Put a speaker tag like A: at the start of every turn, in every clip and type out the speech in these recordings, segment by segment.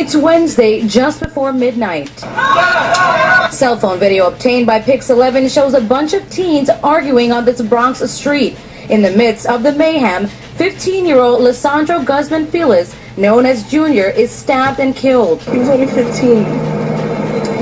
A: It's Wednesday, just before midnight. Cell phone video obtained by Pix 11 shows a bunch of teens arguing on this Bronx street. In the midst of the mayhem, 15-year-old Lisandro Guzman Felix, known as Junior, is stabbed and killed.
B: He was only 15.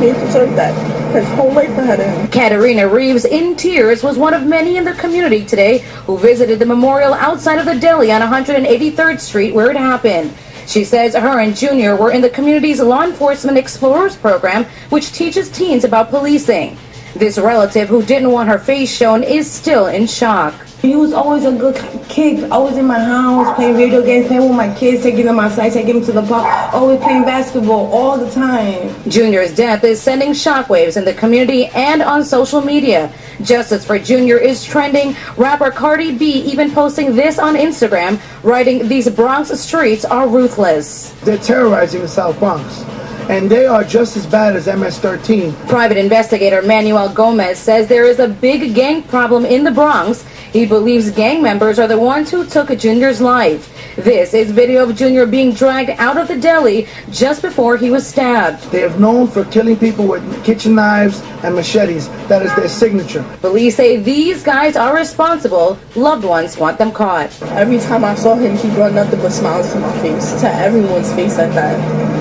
B: He deserved that. His whole life ahead of him.
A: Katerina Reeves, in tears, was one of many in the community today who visited the memorial outside of the deli on 183rd Street where it happened. She says her and Junior were in the community's Law Enforcement Explorers program, which teaches teens about policing. This relative, who didn't want her face shown, is still in shock.
B: He was always a good kid, always in my house, playing video games, playing with my kids, taking them outside, taking them to the park, always playing basketball all the time.
A: Junior's death is sending shockwaves in the community and on social media. Justice for Junior is trending. Rapper Cardi B even posting this on Instagram, writing, "These Bronx streets are ruthless."
C: They're terrorizing the South Bronx, and they are just as bad as MS-13.
A: Private investigator Manuel Gomez says there is a big gang problem in the Bronx. He believes gang members are the ones who took Junior's life. This is video of Junior being dragged out of the deli just before he was stabbed.
C: They have known for killing people with kitchen knives and machetes. That is their signature.
A: Police say these guys are responsible. Loved ones want them caught.
B: Every time I saw him, he brought nothing but smiles to my face, to everyone's face at that.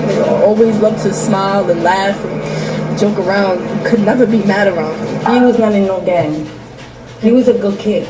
B: They always loved to smile and laugh and joke around. Could never be mad around him. He was not in no gang. He was a good kid.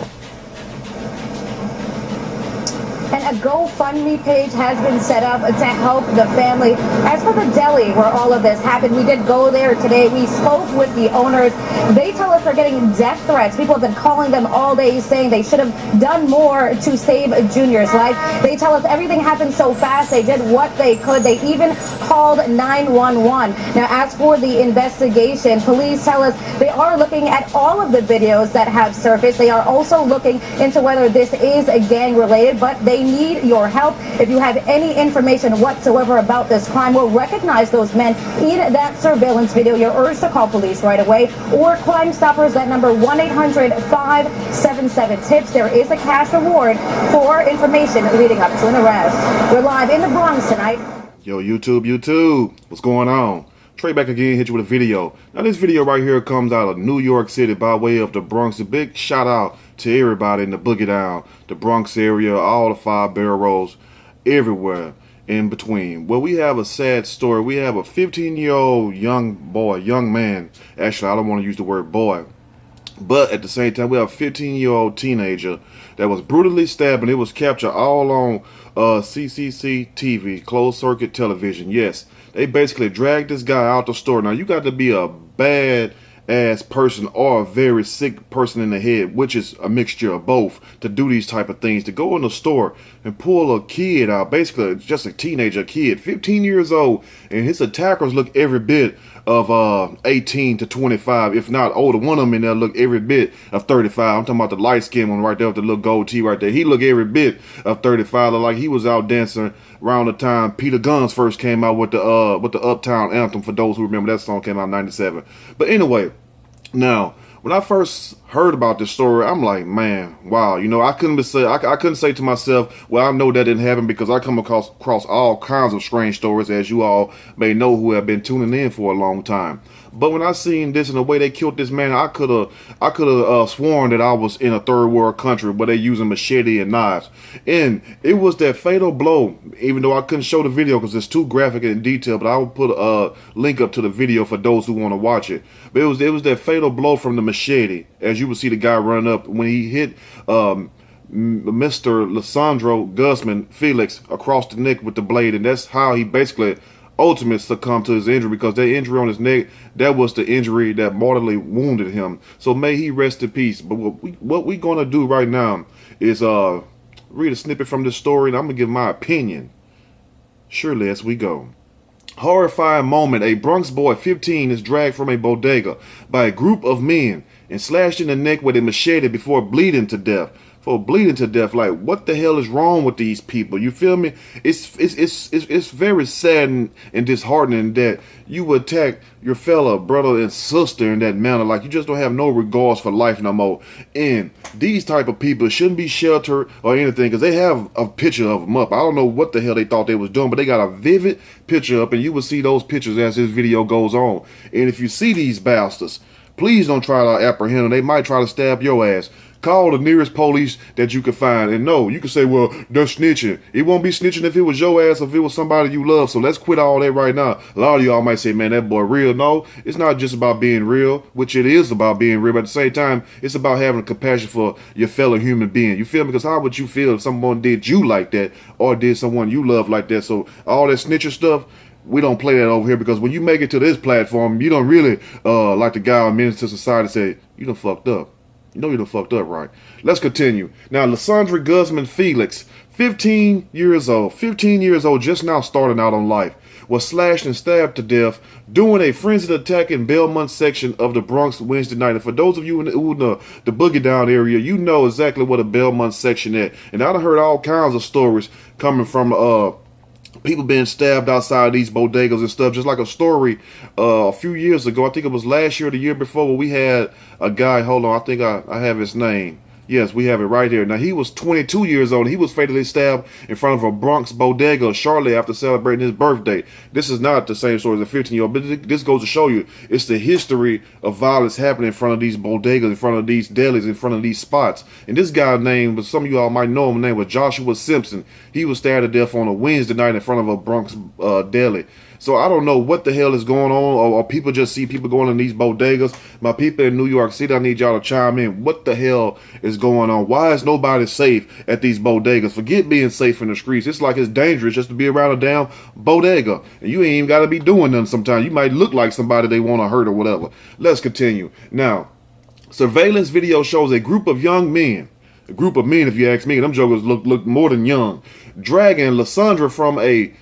A: And a GoFundMe page has been set up to help the family. As for the deli where all of this happened, we did go there today. We spoke with the owners. They tell us they're getting death threats. People have been calling them all day saying they should have done more to save Junior's life. They tell us everything happened so fast. They did what they could. They even called 911. Now, as for the investigation, police tell us they are looking at all of the videos that have surfaced. They are also looking into whether this is gang related, but they need your help. If you have any information whatsoever about this crime or recognize those men in that surveillance video, you're urged to call police right away, or Crime Stoppers, that number 1-800-577-TIPS. There is a cash reward for information leading up to an arrest. We're live in the Bronx tonight.
D: Yo, YouTube, what's going on? Trey back again, hit you with a video. Now this video right here comes out of New York City by way of the Bronx. A big shout out to everybody in the Boogie Down, the Bronx area, all the 5 boroughs, everywhere in between. Well, we have a sad story. We have a 15-year-old young man. Actually, I don't want to use the word boy. But at the same time, we have a 15-year-old teenager that was brutally stabbed, and it was captured all on CCC TV, closed circuit television. Yes, they basically dragged this guy out the store. Now, you got to be a bad ass person or a very sick person in the head, which is a mixture of both, to do these type of things, to go in the store and pull a kid out, basically just a teenager, kid, 15 years old, and his attackers look every bit of 18 to 25, if not older. One of them in there look every bit of 35. I'm talking about the light skinned one right there with the little gold tee right there. He looked every bit of 35, looked like he was out dancing around the time Peter Guns first came out with the Uptown Anthem, for those who remember that song came out in 97. But anyway, now when I first heard about this story, I'm like, man, wow. You know, I couldn't say to myself, well, I know that didn't happen, because I come across all kinds of strange stories, as you all may know who have been tuning in for a long time. But when I seen this and the way they killed this man, I could have sworn that I was in a third world country where they're using machete and knives. And it was that fatal blow, even though I couldn't show the video because it's too graphic and in detail, but I will put a link up to the video for those who want to watch it. But it was that fatal blow from the machete, as you would see the guy run up when he hit Mr. Lisandro Guzman Felix across the neck with the blade, and that's how he basically ultimately succumbed to his injury, because that injury on his neck, that was the injury that mortally wounded him. So may he rest in peace. But what we gonna do right now is read a snippet from this story, and I'm gonna give my opinion. Surely as we go. Horrifying moment. A Bronx boy, 15, is dragged from a bodega by a group of men and slashed in the neck with a machete before bleeding to death. for bleeding to death. Like, what the hell is wrong with these people? You feel me? It's very sad and disheartening that you would attack your fellow brother and sister in that manner. Like, you just don't have no regards for life no more. And these type of people shouldn't be sheltered or anything, because they have a picture of them up. I don't know what the hell they thought they was doing, but they got a vivid picture up, and you will see those pictures as this video goes on. And if you see these bastards, please don't try to apprehend them. They might try to stab your ass. Call the nearest police that you can find. And no, you can say, well, they're snitching. It won't be snitching if it was your ass or if it was somebody you love. So let's quit all that right now. A lot of y'all might say, man, that boy real. No, it's not just about being real, which it is about being real. But at the same time, it's about having compassion for your fellow human being. You feel me? Because how would you feel if someone did you like that or did someone you love like that? So all that snitching stuff, we don't play that over here, because when you make it to this platform, you don't really, like the guy on Menace to Society said, you done fucked up. You know you done fucked up, right? Let's continue. Now, Lysandra Guzman Felix, 15 years old, just now starting out on life, was slashed and stabbed to death during a frenzied attack in Belmont section of the Bronx Wednesday night. And for those of you who know the Boogie Down area, you know exactly what a Belmont section is. And I done heard all kinds of stories coming from people being stabbed outside these bodegas and stuff. Just like a story a few years ago, I think it was last year or the year before, where we had a guy, hold on, I think I have his name. Yes, we have it right here. Now, he was 22 years old. And he was fatally stabbed in front of a Bronx bodega shortly after celebrating his birthday. This is not the same story as a 15-year-old, but this goes to show you it's the history of violence happening in front of these bodegas, in front of these delis, in front of these spots. And this guy's name, but some of you all might know him, his name was Joshua Simpson. He was stabbed to death on a Wednesday night in front of a Bronx deli. So I don't know what the hell is going on, or people just see people going in these bodegas. My people in New York City, I need y'all to chime in. What the hell is going on? Why is nobody safe at these bodegas? Forget being safe in the streets. It's like it's dangerous just to be around a damn bodega. And you ain't even got to be doing nothing sometimes. You might look like somebody they want to hurt or whatever. Let's continue. Now, surveillance video shows a group of young men, if you ask me, them jokers look more than young, dragging Lysandra from a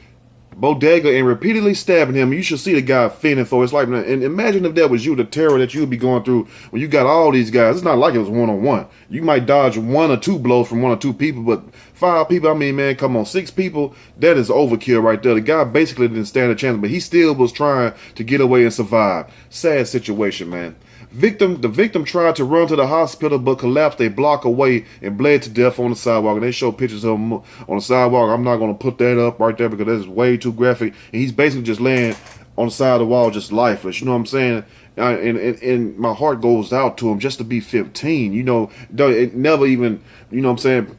D: bodega and repeatedly stabbing him. You should see the guy fending for his life. And imagine if that was you, the terror that you'd be going through when you got all these guys. It's not like it was one-on-one. You might dodge one or two blows from one or two people, but 5 people, I mean, man, come on, 6 people, that is overkill right there. The guy basically didn't stand a chance, but he still was trying to get away and survive. Sad situation, man. The victim tried to run to the hospital but collapsed a block away and bled to death on the sidewalk. And they show pictures of him on the sidewalk. I'm not going to put that up right there because that's way too graphic. And he's basically just laying on the side of the wall, just lifeless. You know what I'm saying? And my heart goes out to him just to be 15. You know, never even, you know what I'm saying,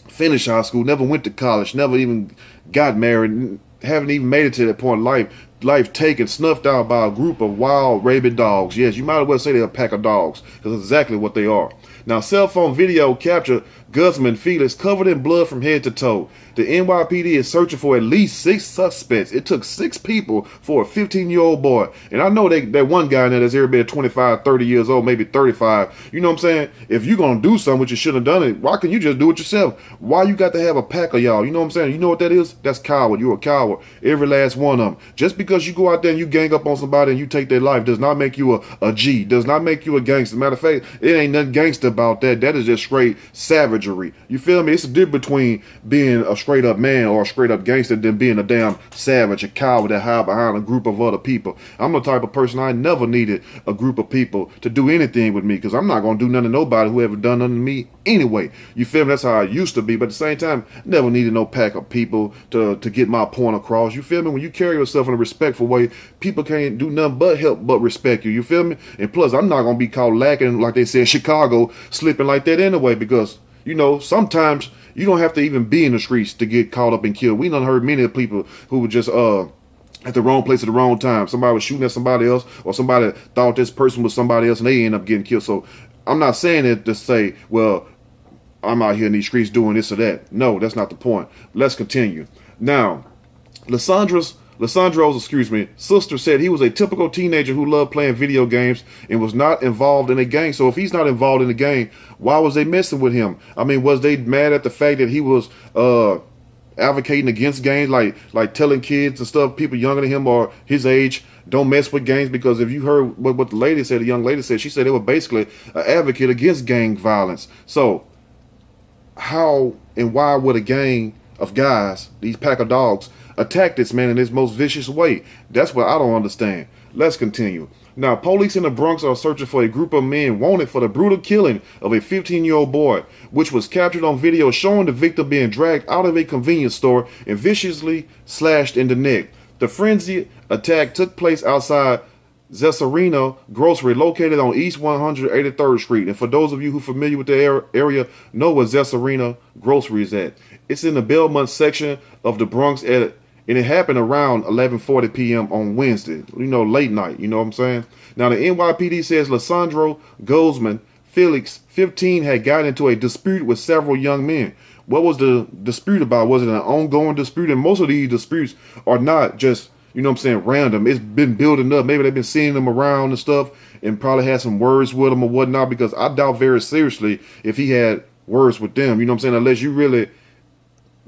D: finished high school, never went to college, never even got married, haven't even made it to that point in life taken, snuffed out by a group of wild, rabid dogs. Yes, you might as well say they're a pack of dogs, because that's exactly what they are. Now, cell phone video captured Guzman Felix covered in blood from head to toe. The NYPD is searching for at least 6 suspects. It took 6 people for a 15-year-old boy. And I know that one guy in there that's every bit 25, 30 years old, maybe 35. You know what I'm saying? If you're going to do something which you shouldn't have done it, why can't you just do it yourself? Why you got to have a pack of y'all? You know what I'm saying? You know what that is? That's coward. You're a coward. Every last one of them. Just because you go out there and you gang up on somebody and you take their life does not make you a G. Does not make you a gangster. Matter of fact, it ain't nothing gangster about that. That is just straight savagery. You feel me? It's a difference between being a straight up man or a straight up gangster than being a damn savage, a coward that hide behind a group of other people. I'm the type of person, I never needed a group of people to do anything with me, because I'm not going to do nothing to nobody who ever done nothing to me anyway. You feel me? That's how I used to be. But at the same time, never needed no pack of people to get my point across. You feel me? When you carry yourself in a respectful way, people can't do nothing but help but respect you. You feel me? And plus, I'm not going to be caught lacking, like they say in Chicago, slipping like that anyway, because, you know, sometimes you don't have to even be in the streets to get caught up and killed. We done heard many people who were just at the wrong place at the wrong time. Somebody was shooting at somebody else, or somebody thought this person was somebody else and they end up getting killed. So I'm not saying it to say, well, I'm out here in these streets doing this or that. No, that's not the point. Let's continue. Now, Lysandro's sister said he was a typical teenager who loved playing video games and was not involved in a gang. So if he's not involved in a gang, why was they messing with him? I mean, was they mad at the fact that he was advocating against gangs, like telling kids and stuff, people younger than him or his age, don't mess with gangs? Because if you heard what the lady said, the young lady said, she said they were basically an advocate against gang violence. So how and why would a gang of guys, these pack of dogs, attack this man in his most vicious way? That's what I don't understand. Let's continue. Now, police in the Bronx are searching for a group of men wanted for the brutal killing of a 15-year-old boy, which was captured on video showing the victim being dragged out of a convenience store and viciously slashed in the neck. The frenzied attack took place outside Zesarina Grocery, located on East 183rd Street. And for those of you who are familiar with the area, know where Zesarina Grocery is at. It's in the Belmont section of the Bronx, and it happened around 11:40 p.m. on Wednesday. Late night. You know what I'm saying? Now, the NYPD says Lysandro Guzman Felix, 15, had gotten into a dispute with several young men. What was the dispute about? Was it an ongoing dispute? And most of these disputes are not just, random. It's been building up. Maybe they've been seeing them around and stuff and probably had some words with them or whatnot, because I doubt very seriously if he had words with them, unless you really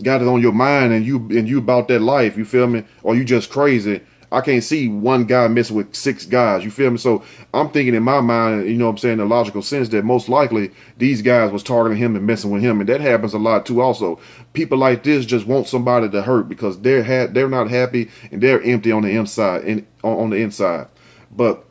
D: got it on your mind and you about that life, you feel me? Or you just crazy. I can't see one guy messing with 6 guys, you feel me? So I'm thinking in my mind, in a logical sense, that most likely these guys was targeting him and messing with him. And that happens a lot too also. People like this just want somebody to hurt because they're not happy and they're empty on the inside and on the inside. But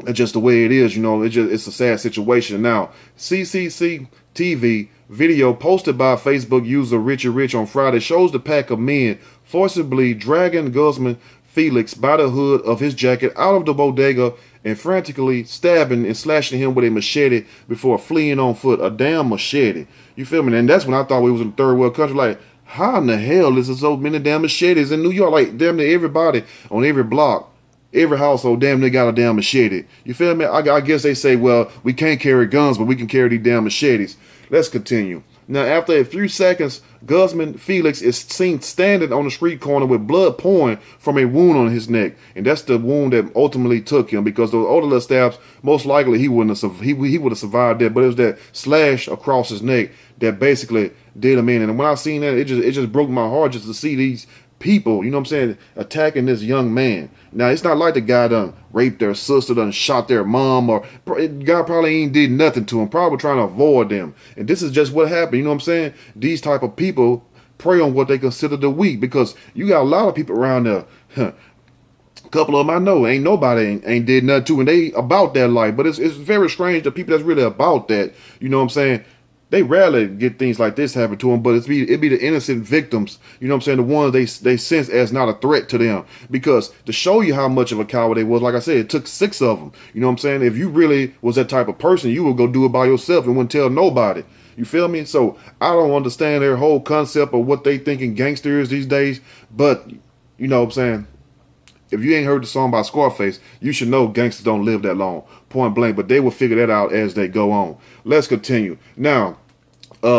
D: it's just the way it is, it's a sad situation. Now, CCC TV video posted by Facebook user Richard Rich on Friday shows the pack of men forcibly dragging Guzman Felix by the hood of his jacket out of the bodega and frantically stabbing and slashing him with a machete before fleeing on foot. A damn machete. You feel me? And that's when I thought we was in a third world country. Like, how in the hell is there so many damn machetes in New York? Like, damn near everybody on every block, every household, damn near got a damn machete. You feel me? I guess they say, well, we can't carry guns, but we can carry these damn machetes. Let's continue. Now, after a few seconds, Guzman Felix is seen standing on the street corner with blood pouring from a wound on his neck. And that's the wound that ultimately took him, because those other little stabs, most likely he wouldn't have, he would have survived that. But it was that slash across his neck that basically did him in. And when I seen that, it just broke my heart just to see these people, attacking this young man. Now, it's not like the guy done raped their sister, done shot their mom, or the guy probably ain't did nothing to him, probably trying to avoid them. And this is just what happened, These type of people prey on what they consider the weak, because you got a lot of people around there. A couple of them I know, ain't nobody ain't did nothing to, and they about that life. But it's very strange that people that's really about that, they rarely get things like this happen to them, but it'd be the innocent victims, the ones they sense as not a threat to them. Because to show you how much of a coward they was, like I said, it took 6 of them. If you really was that type of person, you would go do it by yourself and wouldn't tell nobody. You feel me? So I don't understand their whole concept of what they thinking gangster is these days. But, if you ain't heard the song by Scarface, you should know gangsters don't live that long, point blank. But they will figure that out as they go on. Let's continue. Now, we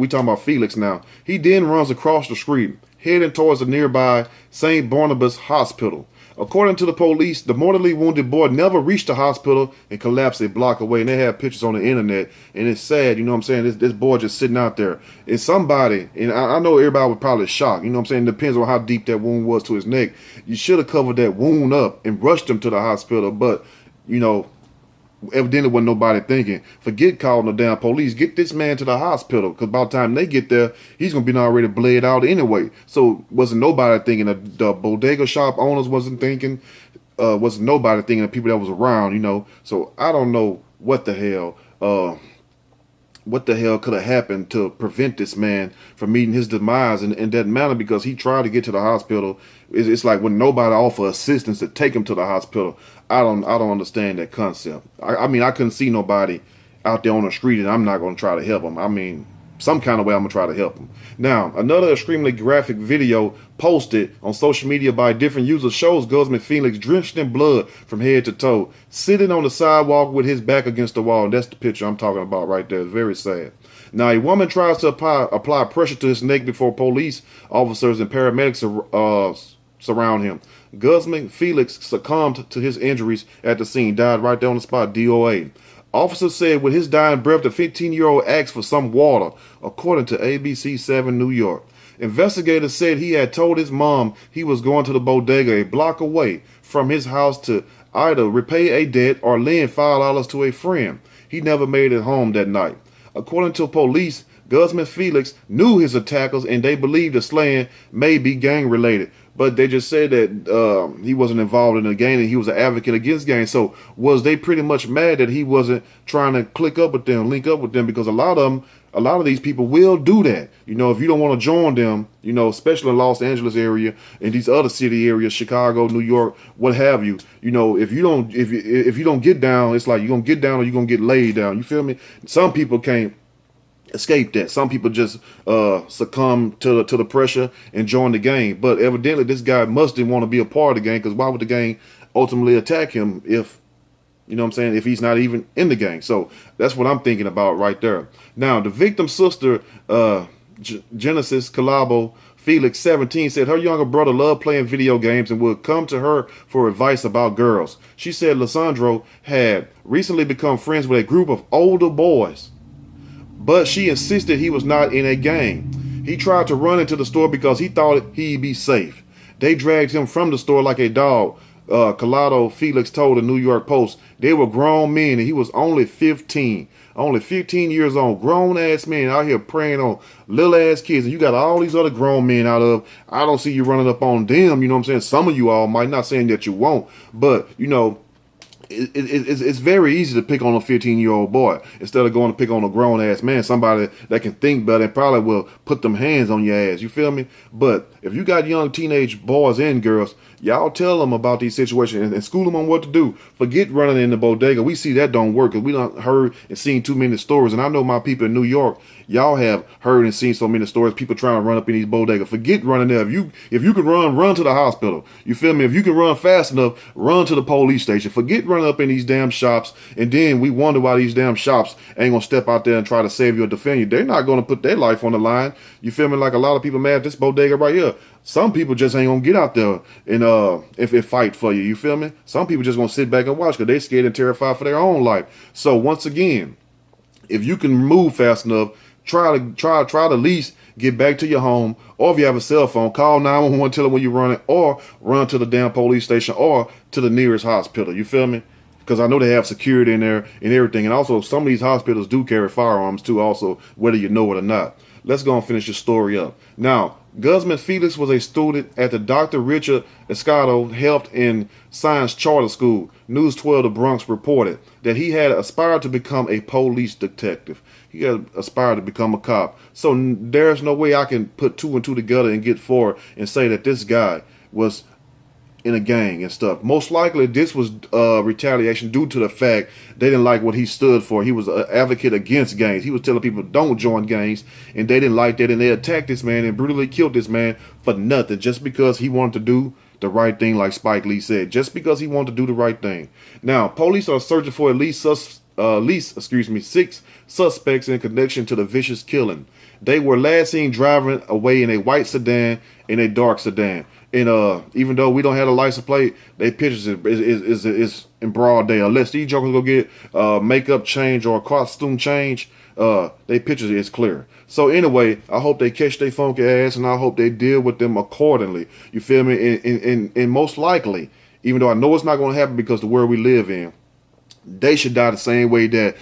D: talking about Felix now. He then runs across the street, heading towards the nearby St. Barnabas Hospital. According to the police, the mortally wounded boy never reached the hospital and collapsed a block away. And they have pictures on the internet, and it's sad, this boy just sitting out there. And somebody, and I know everybody was probably shocked, depends on how deep that wound was to his neck. You should have covered that wound up and rushed him to the hospital, but, evidently wasn't nobody thinking, forget calling the damn police, get this man to the hospital, because by the time they get there, he's going to be already bled out anyway. So wasn't nobody thinking, the bodega shop owners wasn't thinking, wasn't nobody thinking, the people that was around, So I don't know what the hell could have happened to prevent this man from meeting his demise in that manner, because he tried to get to the hospital. It's like when nobody offer assistance to take him to the hospital. I don't understand that concept. I mean, I couldn't see nobody out there on the street, and I'm not going to try to help him. I mean, some kind of way I'm going to try to help him. Now, another extremely graphic video posted on social media by different users shows Guzman Felix drenched in blood from head to toe, sitting on the sidewalk with his back against the wall. And that's the picture I'm talking about right there. It's very sad. Now, a woman tries to apply pressure to his neck before police officers and paramedics surround him. Guzman Felix succumbed to his injuries at the scene, died right there on the spot, DOA. Officers said with his dying breath, the 15-year-old asked for some water, according to ABC 7 New York. Investigators said he had told his mom he was going to the bodega a block away from his house to either repay a debt or lend $5 to a friend. He never made it home that night. According to police, Guzman Felix knew his attackers and they believed the slaying may be gang related. But they just said that he wasn't involved in the gang and he was an advocate against gangs. So was they pretty much mad that he wasn't trying to click up with them, link up with them? Because a lot of these people will do that. You know, if you don't want to join them, you know, especially in Los Angeles area and these other city areas, Chicago, New York, what have you. You know, if you don't get down, it's like you're gonna get down or you're gonna get laid down. You feel me? Some people can't escape that. Some people just succumb to the pressure and join the gang. But evidently this guy must didn't want to be a part of the gang, because why would the gang ultimately attack him if, you know what I'm saying, if he's not even in the gang? So that's what I'm thinking about right there. Now, the victim's sister, Genesis Calabo Felix, 17, said her younger brother loved playing video games and would come to her for advice about girls. She said Lysandro had recently become friends with a group of older boys, but she insisted he was not in a gang. He tried to run into the store because he thought he'd be safe. They dragged him from the store like a dog. Collado Felix told the New York Post. They were grown men and he was only 15. Only 15 years old. Grown ass men out here preying on little ass kids. And you got all these other grown men out of. I don't see you running up on them. You know what I'm saying? Some of you all might, not saying that you won't. But, you know, it's very easy to pick on a 15-year-old boy instead of going to pick on a grown-ass man, somebody that can think better and probably will put them hands on your ass. You feel me? But if you got young teenage boys and girls, y'all tell them about these situations and school them on what to do. Forget running in the bodega. We see that don't work because we done heard and seen too many stories. And I know my people in New York, y'all have heard and seen so many stories, people trying to run up in these bodegas. Forget running there. If you can run to the hospital. You feel me? If you can run fast enough, run to the police station. Forget running up in these damn shops, and then we wonder why these damn shops ain't gonna step out there and try to save you or defend you. They're not gonna put their life on the line. You feel me? Like a lot of people mad at this bodega right here. Some people just ain't gonna get out there and if it fight for you. You feel me? Some people just gonna sit back and watch because they scared and terrified for their own life. So once again, if you can move fast enough, try to at least get back to your home, or if you have a cell phone, call 911, tell them when you're running, or run to the damn police station or to the nearest hospital. You feel me? Because I know they have security in there and everything. And also, some of these hospitals do carry firearms too, also, whether you know it or not. Let's go and finish the story up. Now, Guzman Felix was a student at the Dr. Richard Escato Health and Science Charter School. News 12 The Bronx reported that he had aspired to become a police detective. He had aspired to become a cop. So there's no way I can put two and two together and get four and say that this guy was in a gang and stuff. Most likely this was retaliation due to the fact they didn't like what he stood for. He was an advocate against gangs. He was telling people don't join gangs, and they didn't like that, and they attacked this man and brutally killed this man for nothing, just because he wanted to do the right thing, like Spike Lee said, just because he wanted to do the right thing. Now, police are searching for at least 6 suspects in connection to the vicious killing. They were last seen driving away in a white sedan and a dark sedan. And even though we don't have a license plate, they pictures is in broad day. Unless these jokers go get makeup change or a costume change, they pictures is clear. So anyway, I hope they catch their funky ass, and I hope they deal with them accordingly. You feel me? And most likely, even though I know it's not going to happen because the world we live in, they should die the same way that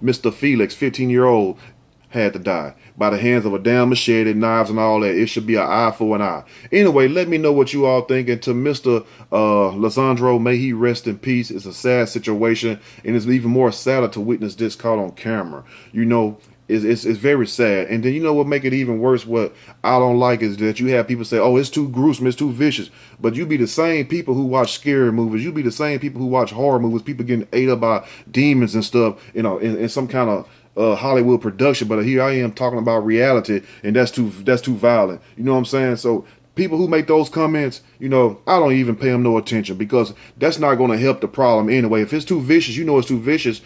D: Mr. Felix, 15-year-old, had to die, by the hands of a damn machete, knives and all that. It should be an eye for an eye. Anyway, let me know what you all think. And to Mr. Lysandro, may he rest in peace. It's a sad situation, and it's even more sadder to witness this caught on camera. You know, it's very sad. And then you know what make it even worse, what I don't like, is that you have people say, oh, it's too gruesome, it's too vicious. But you be the same people who watch scary movies. You be the same people who watch horror movies, people getting ate up by demons and stuff, you know, in some kind of Hollywood production. But here I am talking about reality, and that's too violent. You know what I'm saying? So people who make those comments, you know, I don't even pay them no attention, because that's not going to help the problem anyway. If it's too vicious, you know it's too vicious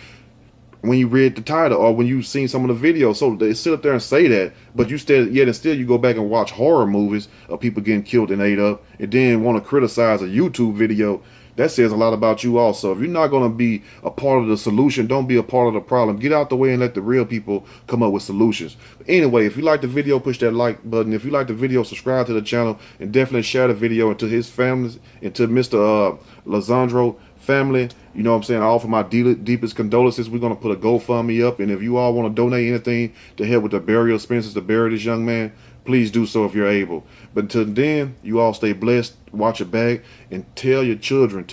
D: when you read the title or when you've seen some of the videos. So they sit up there and say that, but you still you go back and watch horror movies of people getting killed and ate up, and then want to criticize a YouTube video. That says a lot about you also. If you're not going to be a part of the solution, don't be a part of the problem. Get out the way and let the real people come up with solutions. But anyway, if you like the video, push that like button. If you like the video, subscribe to the channel, and definitely share the video into his family, into Mr. Lysandro Family, you know what I'm saying, I offer my deepest condolences. We're going to put a GoFundMe up, and if you all want to donate anything to help with the burial expenses to bury this young man, please do so if you're able. But until then, you all stay blessed, watch your back, and tell your children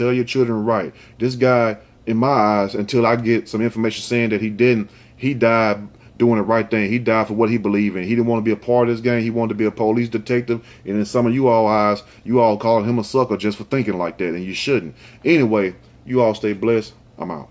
D: right. This guy, in my eyes, until I get some information saying that he died doing the right thing. He died for what he believed in. He didn't want to be a part of this gang. He wanted to be a police detective. And in some of you all eyes, you all calling him a sucker just for thinking like that, and you shouldn't. Anyway, you all stay blessed. I'm out.